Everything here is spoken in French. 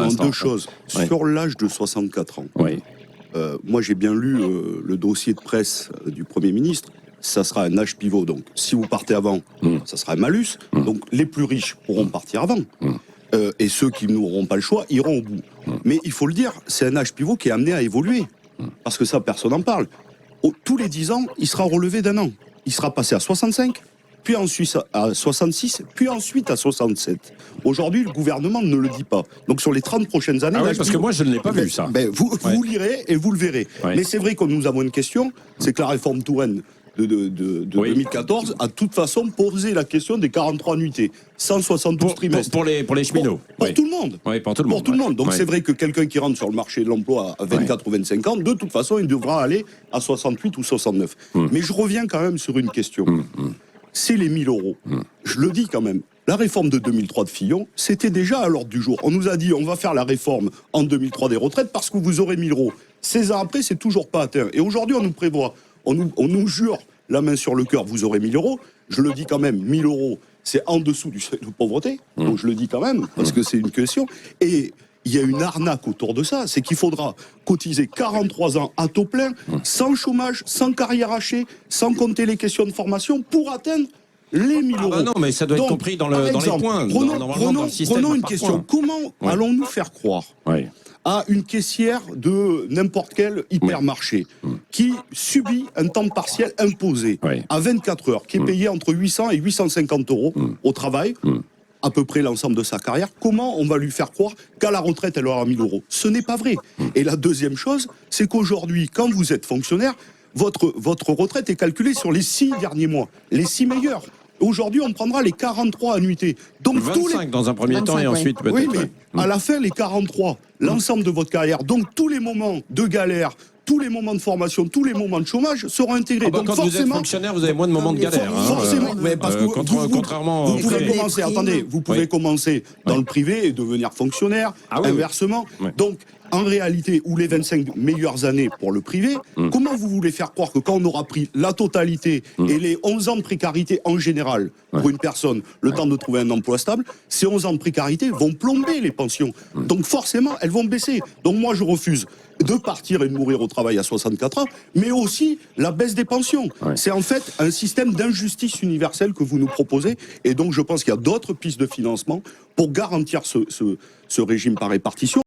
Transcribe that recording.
l'instant. Deux choses. Oui. Sur l'âge de 64 ans, Oui. moi j'ai bien lu le dossier de presse du Premier ministre. Ça sera un âge pivot. Donc, si vous partez avant, ça sera un malus. Donc, les plus riches pourront partir avant. Et ceux qui n'auront pas le choix iront au bout. Mais il faut le dire, c'est un âge pivot qui est amené à évoluer. Parce que ça, personne n'en parle. Tous les 10 ans, il sera relevé d'un an. Il sera passé à 65, puis ensuite à 66, puis ensuite à 67. Aujourd'hui, le gouvernement ne le dit pas. Donc sur les 30 prochaines années... Ah oui, parce que moi, je ne l'ai pas vu, ça. Vous lirez et vous le verrez. Ouais. Mais c'est vrai que nous avons une question, c'est que la réforme Touraine de 2014 a de toute façon posé la question des 43 annuités, 172 trimestres. Pour les cheminots. Pour tout le monde. Oui, pour tout le monde. Pour tout le monde. Donc ouais. c'est vrai que quelqu'un qui rentre sur le marché de l'emploi à 24 ou 25 ans, de toute façon, il devra aller à 68 ou 69. Mais je reviens quand même sur une question. C'est les 1000 euros. Je le dis quand même. La réforme de 2003 de Fillon, c'était déjà à l'ordre du jour. On nous a dit, on va faire la réforme en 2003 des retraites parce que vous aurez 1000 euros. 16 ans après, c'est toujours pas atteint. Et aujourd'hui, on nous prévoit, on nous jure la main sur le cœur, vous aurez 1000 euros. Je le dis quand même, 1000 euros, c'est en dessous du seuil de pauvreté. Donc je le dis quand même, parce que c'est une question. Et il y a une arnaque autour de ça, c'est qu'il faudra cotiser 43 ans à taux plein, sans chômage, sans carrière hachée, sans compter les questions de formation, pour atteindre les 1000 euros. Non, mais ça doit être compris dans les points. Prenons une question. Comment allons-nous faire croire à une caissière de n'importe quel hypermarché qui subit un temps partiel imposé à 24 heures, qui est payé entre 800 et 850 euros au travail, à peu près l'ensemble de sa carrière, comment on va lui faire croire qu'à la retraite, elle aura 1000 euros? Ce n'est pas vrai. Et la deuxième chose, c'est qu'aujourd'hui, quand vous êtes fonctionnaire, votre retraite est calculée sur les 6 derniers mois, les 6 meilleurs. Aujourd'hui, on prendra les 43 annuités. Donc 25 dans un premier temps et ensuite peut-être... Oui, mais à la fin, les 43, l'ensemble de votre carrière. Donc tous les moments de galère, tous les moments de formation, tous les moments de chômage seront intégrés. Donc quand forcément, vous êtes fonctionnaire, vous avez moins de moments de galère. Forcément, mais parce que contrairement vous pouvez commencer. Attendez, vous pouvez commencer dans le privé et devenir fonctionnaire. Inversement. Donc, en réalité, ou les 25 meilleures années pour le privé, comment vous voulez faire croire que quand on aura pris la totalité et les 11 ans de précarité en général pour une personne, le temps de trouver un emploi stable, ces 11 ans de précarité vont plomber les pensions. Donc forcément, elles vont baisser. Donc moi, je refuse de partir et de mourir au travail à 64 ans, mais aussi la baisse des pensions. C'est en fait un système d'injustice universelle que vous nous proposez, et donc je pense qu'il y a d'autres pistes de financement pour garantir ce régime par répartition.